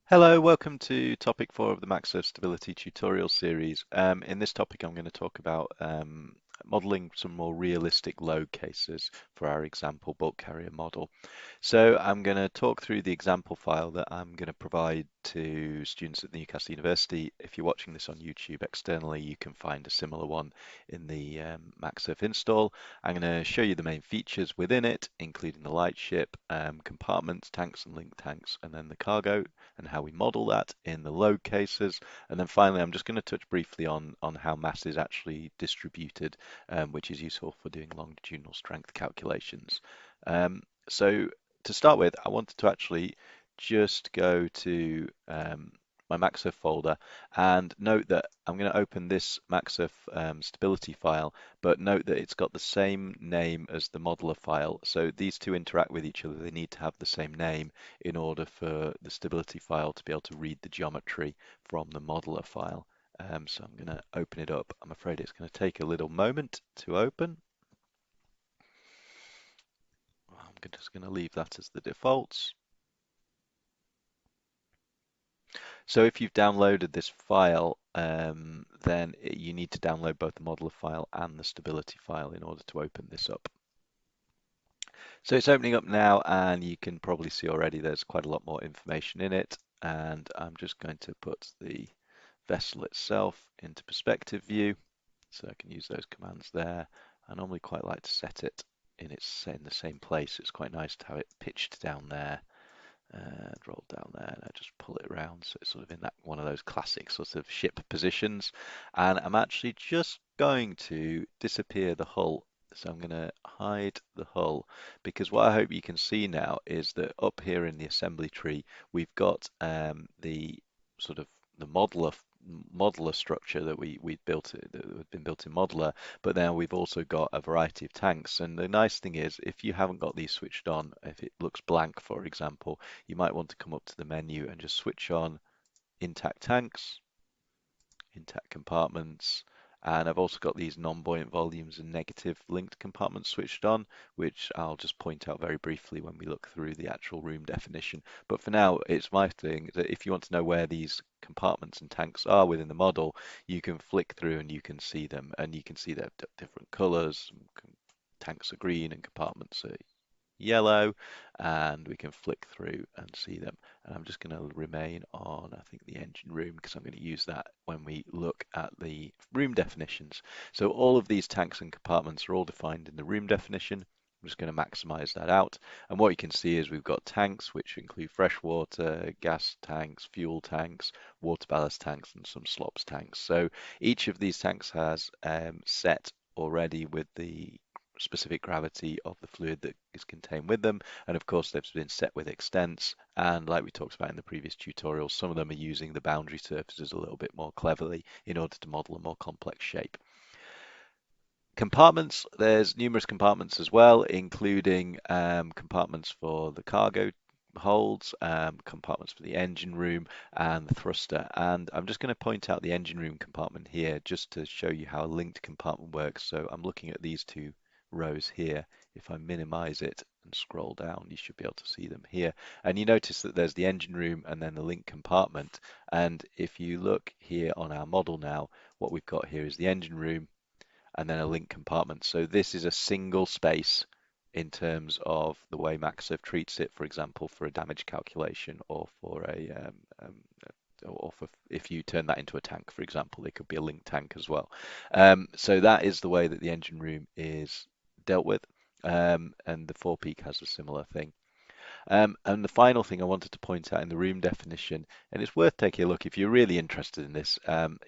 Hello, welcome to topic 4 of the Maxsurf Stability tutorial series. In this topic, I'm going to talk about modeling some more realistic load cases for our example bulk carrier model. So I'm going to talk through the example file that I'm going to provide to students at Newcastle University. If you're watching this on YouTube externally, you can find a similar one in the Maxsurf install. I'm going to show you the main features within it, including the lightship, compartments, tanks and link tanks, and then the cargo and how we model that in the load cases. And then finally, I'm just going to touch briefly on how mass is actually distributed, which is useful for doing longitudinal strength calculations. So to start with, I wanted to actually just go to my Maxsurf folder and note that I'm going to open this Maxsurf stability file, but note that it's got the same name as the modeler file. So these two interact with each other. They need to have the same name in order for the stability file to be able to read the geometry from the modeler file. So I'm going to open it up. I'm afraid it's going to take a little moment to open. I'm just going to leave that as the defaults. So if you've downloaded this file, then you need to download both the modeler file and the stability file in order to open this up. So it's opening up now, and you can probably see already there's quite a lot more information in it. And I'm just going to put the vessel itself into perspective view, so I can use those commands there. I normally quite like to set it in the same place. It's quite nice to have it pitched down there and roll down there, and I just pull it around so it's sort of in that one of those classic sort of ship positions. And I'm actually just going to disappear the hull. So I'm going to hide the hull, because what I hope you can see now is that up here in the assembly tree, we've got the sort of the modeler structure that we built, that had been built in modeler, but now we've also got a variety of tanks. And the nice thing is, if you haven't got these switched on, if it looks blank, for example, you might want to come up to the menu and just switch on intact tanks, intact compartments, and I've also got these non-buoyant volumes and negative linked compartments switched on, which I'll just point out very briefly when we look through the actual room definition. But for now, it's my thing that if you want to know where these compartments and tanks are within the model, you can flick through and you can see them, and you can see they're different colors. Tanks are green and compartments are yellow, and we can flick through and see them. And I'm just going to remain on, I think, the engine room, because I'm going to use that when we look at the room definitions. So all of these tanks and compartments are all defined in the room definition. I'm just going to maximize that out. And what you can see is we've got tanks, which include freshwater, gas tanks, fuel tanks, water ballast tanks, and some slops tanks. So each of these tanks has set already with the specific gravity of the fluid that is contained with them. And of course, they've been set with extents. And like we talked about in the previous tutorials, some of them are using the boundary surfaces a little bit more cleverly in order to model a more complex shape. Compartments, there's numerous compartments as well, including compartments for the cargo holds, compartments for the engine room and the thruster. And I'm just going to point out the engine room compartment here just to show you how a linked compartment works. So I'm looking at these two rows here. If I minimize it and scroll down, you should be able to see them here. And you notice that there's the engine room and then the link compartment. And if you look here on our model now, what we've got here is the engine room and then a link compartment. So this is a single space in terms of the way Maxsurf treats it, for example, for a damage calculation, or for or for if you turn that into a tank, for example, it could be a link tank as well. So that is the way that the engine room is dealt with, and the forepeak has a similar thing. And the final thing I wanted to point out in the room definition, and it's worth taking a look if you're really interested in this,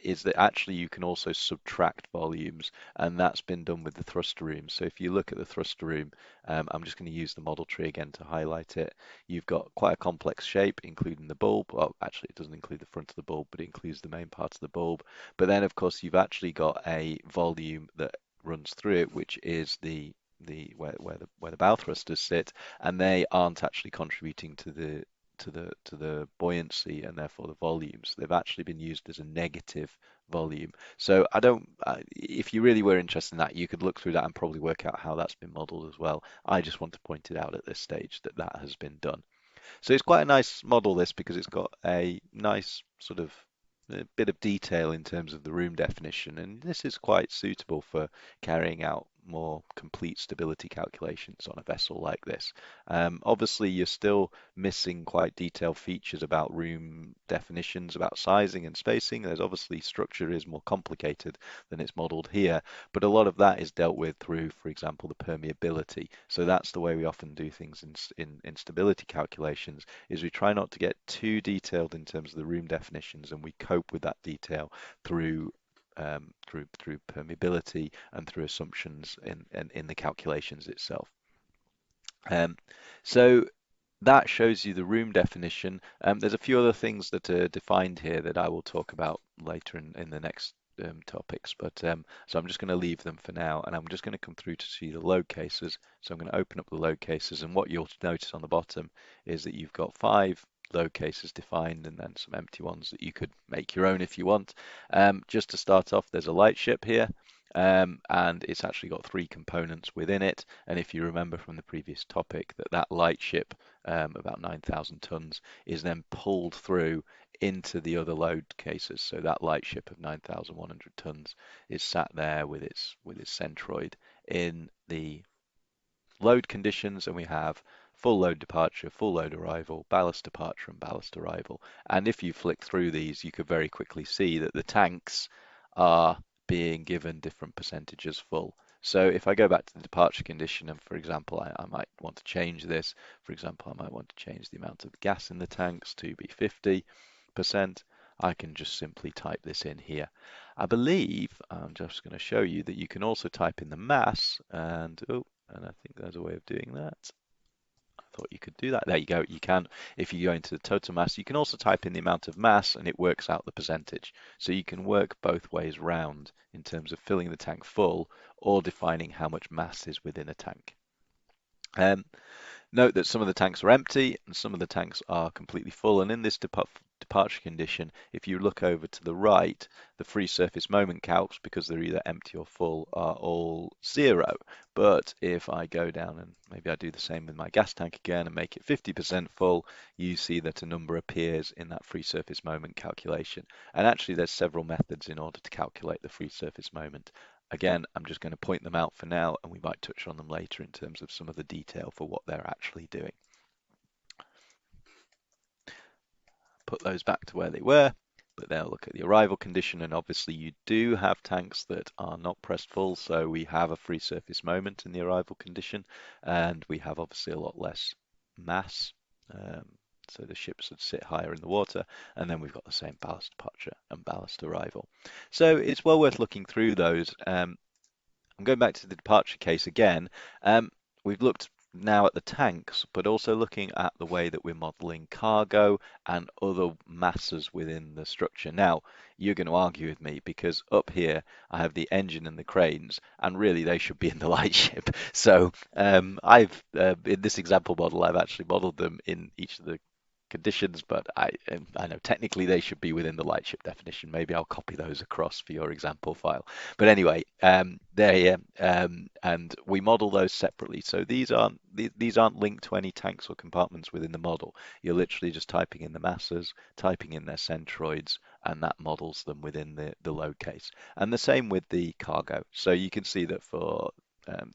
is that actually you can also subtract volumes, and that's been done with the thruster room. So if you look at the thruster room, I'm just going to use the model tree again to highlight it. You've got quite a complex shape, including the bulb. Well, actually, it doesn't include the front of the bulb, but it includes the main part of the bulb. But then, of course, you've actually got a volume that runs through it, which is where the bow thrusters sit, and they aren't actually contributing to the buoyancy and therefore the volumes. They've actually been used as a negative volume. So I don't, if you really were interested in that, you could look through that and probably work out how that's been modeled as well. I just want to point it out at this stage that that has been done. So it's quite a nice model, this, because it's got a nice sort of a bit of detail in terms of the room definition, and this is quite suitable for carrying out more complete stability calculations on a vessel like this. Obviously, you're still missing quite detailed features about room definitions, about sizing and spacing. There's obviously structure is more complicated than it's modeled here, but a lot of that is dealt with through, for example, the permeability. So that's the way we often do things in stability calculations, is we try not to get too detailed in terms of the room definitions, and we cope with that detail through through permeability and through assumptions in the calculations itself. Um, so that shows you the room definition. There's a few other things that are defined here that I will talk about later in the next topics, but so I'm just going to leave them for now, and I'm just going to come through to see the load cases. So I'm going to open up the load cases, and what you'll notice on the bottom is that you've got 5 load cases defined, and then some empty ones that you could make your own if you want. Just to start off, there's a light ship here. And it's actually got 3 components within it. And if you remember from the previous topic, that light ship, about 9,000 tons, is then pulled through into the other load cases. So that light ship of 9,100 tons is sat there with its centroid in the load conditions, and we have full load departure, full load arrival, ballast departure, and ballast arrival. And if you flick through these, you could very quickly see that the tanks are being given different percentages full. So if I go back to the departure condition, and for example, I might want to change this. For example, I might want to change the amount of gas in the tanks to be 50%. I can just simply type this in here. I believe I'm just going to show you that you can also type in the mass, and and I think there's a way of doing that. I thought you could do that. There you go. You can. If you go into the total mass, you can also type in the amount of mass, and it works out the percentage. So you can work both ways round in terms of filling the tank full or defining how much mass is within a tank. Note that some of the tanks are empty and some of the tanks are completely full. And in this departure condition, if you look over to the right, the free surface moment calcs, because they're either empty or full, are all 0. But if I go down and maybe I do the same with my gas tank again and make it 50% full, you see that a number appears in that free surface moment calculation. And actually, there's several methods in order to calculate the free surface moment. Again, I'm just going to point them out for now, and we might touch on them later in terms of some of the detail for what they're actually doing. Put those back to where they were, but they'll look at the arrival condition, and obviously you do have tanks that are not pressed full, so we have a free surface moment in the arrival condition, and we have obviously a lot less mass. So the ships would sit higher in the water, and then we've got the same ballast departure and ballast arrival. So it's well worth looking through those. I'm going back to the departure case again. We've looked now at the tanks, but also looking at the way that we're modeling cargo and other masses within the structure. Now, you're going to argue with me because up here I have the engine and the cranes, and really they should be in the light ship. So I've in this example model, I've actually modeled them in each of the conditions, but I know technically they should be within the lightship definition. Maybe I'll copy those across for your example file. But anyway, they're here, and we model those separately. So these aren't linked to any tanks or compartments within the model. You're literally just typing in the masses, typing in their centroids, and that models them within the load case. And the same with the cargo. So you can see that for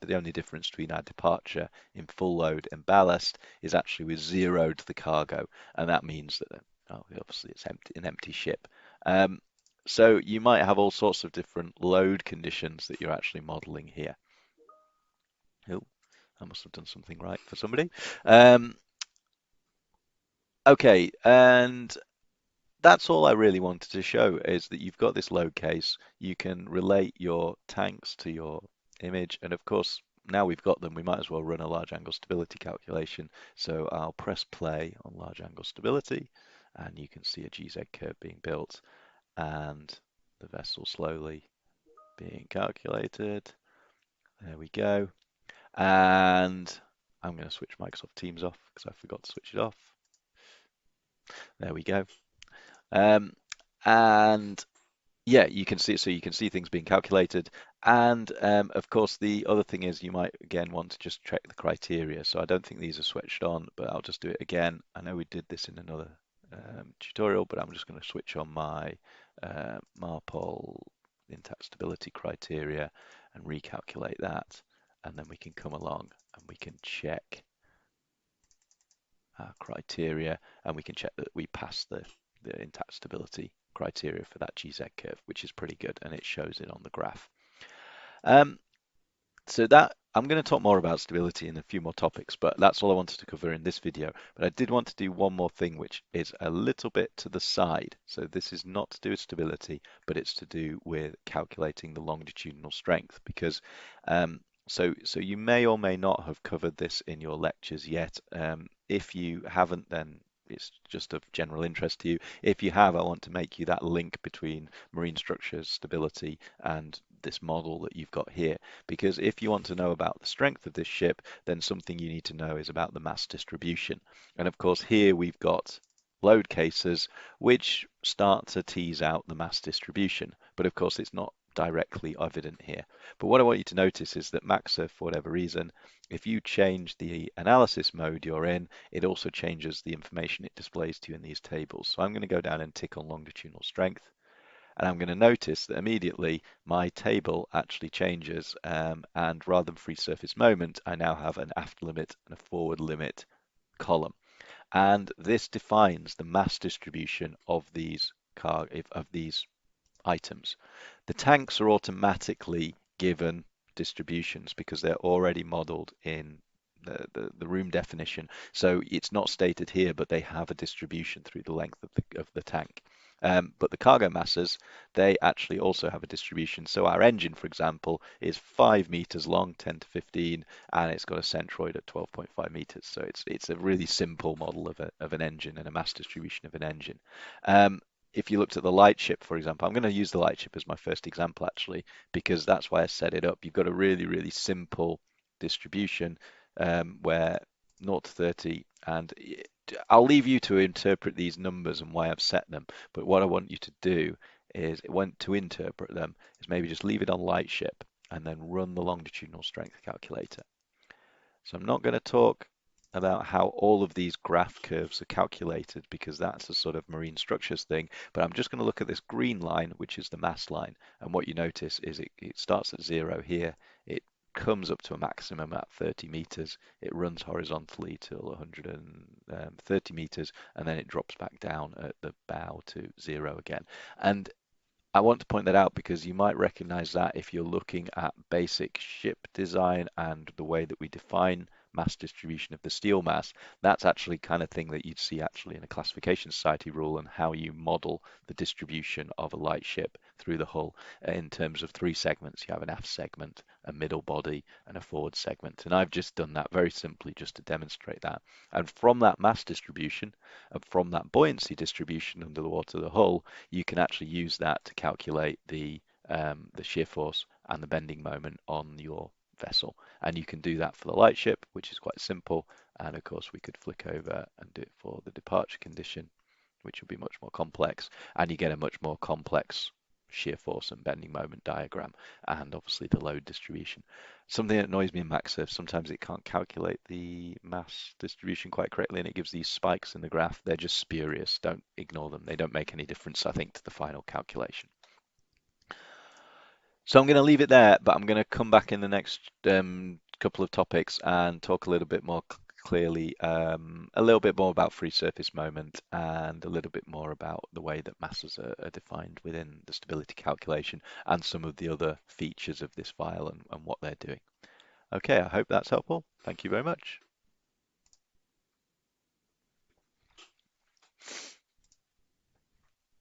the only difference between our departure in full load and ballast is actually we've zeroed the cargo, and that means that obviously it's an empty ship. So you might have all sorts of different load conditions that you're actually modeling here. Oh, I must have done something right for somebody. Okay, and that's all I really wanted to show, is that you've got this load case. You can relate your tanks to your image, and of course, now we've got them, we might as well run a large angle stability calculation. So I'll press play on large angle stability, and you can see a GZ curve being built and the vessel slowly being calculated. There we go. And I'm going to switch Microsoft Teams off because I forgot to switch it off. There we go. And Yeah, you can see, so you can see things being calculated. And of course, the other thing is you might again want to just check the criteria. So I don't think these are switched on, but I'll just do it again. I know we did this in another tutorial, but I'm just going to switch on my Marpol intact stability criteria and recalculate that. And then we can come along and we can check our criteria, and we can check that we pass the intact stability criteria for that GZ curve, which is pretty good, and it shows it on the graph. Um, so that I'm going to talk more about stability in a few more topics, but that's all I wanted to cover in this video. But I did want to do one more thing, which is a little bit to the side. So this is not to do with stability, but it's to do with calculating the longitudinal strength, because so you may or may not have covered this in your lectures yet. If you haven't, then it's just of general interest to you. If you have, I want to make you that link between marine structures, stability, and this model that you've got here. Because if you want to know about the strength of this ship, then something you need to know is about the mass distribution. And of course, here we've got load cases which start to tease out the mass distribution. But of course, it's not directly evident here. But what I want you to notice is that Maxsurf, for whatever reason, if you change the analysis mode you're in, it also changes the information it displays to you in these tables. So I'm going to go down and tick on longitudinal strength. And I'm going to notice that immediately my table actually changes, and rather than free surface moment, I now have an aft limit and a forward limit column. And this defines the mass distribution of these items. The tanks are automatically given distributions because they're already modeled in the room definition. So it's not stated here, but they have a distribution through the length of the tank. But the cargo masses, they actually also have a distribution. So our engine, for example, is 5 meters long, 10 to 15, and it's got a centroid at 12.5 meters. So it's a really simple model of an engine and a mass distribution of an engine. If you looked at the lightship, for example, I'm going to use the lightship as my first example actually, because that's why I set it up. You've got a really, really simple distribution where 0 to 30, and I'll leave you to interpret these numbers and why I've set them. But what I want you to do is, to interpret them, is maybe just leave it on lightship and then run the longitudinal strength calculator. So I'm not going to talk about how all of these graph curves are calculated because that's a sort of marine structures thing, but I'm just going to look at this green line, which is the mass line. And what you notice is it starts at 0 here, it comes up to a maximum at 30 meters, it runs horizontally till 130 meters, and then it drops back down at the bow to 0 again. And I want to point that out because you might recognize that if you're looking at basic ship design and the way that we define mass distribution of the steel mass, that's actually kind of thing that you'd see actually in a classification society rule and how you model the distribution of a light ship through the hull in terms of 3 segments. You have an aft segment, a middle body, and a forward segment. And I've just done that very simply just to demonstrate that. And from that mass distribution and from that buoyancy distribution under the water of the hull, you can actually use that to calculate the shear force and the bending moment on your vessel. And you can do that for the lightship, which is quite simple. And of course, we could flick over and do it for the departure condition, which will be much more complex. And you get a much more complex shear force and bending moment diagram, and obviously the load distribution. Something that annoys me in Maxsurf, sometimes it can't calculate the mass distribution quite correctly and it gives these spikes in the graph. They're just spurious. Don't ignore them. They don't make any difference, I think, to the final calculation. So I'm going to leave it there, but I'm going to come back in the next couple of topics and talk a little bit more clearly, a little bit more about free surface moment and a little bit more about the way that masses are defined within the stability calculation and some of the other features of this file and what they're doing. Okay, I hope that's helpful. Thank you very much.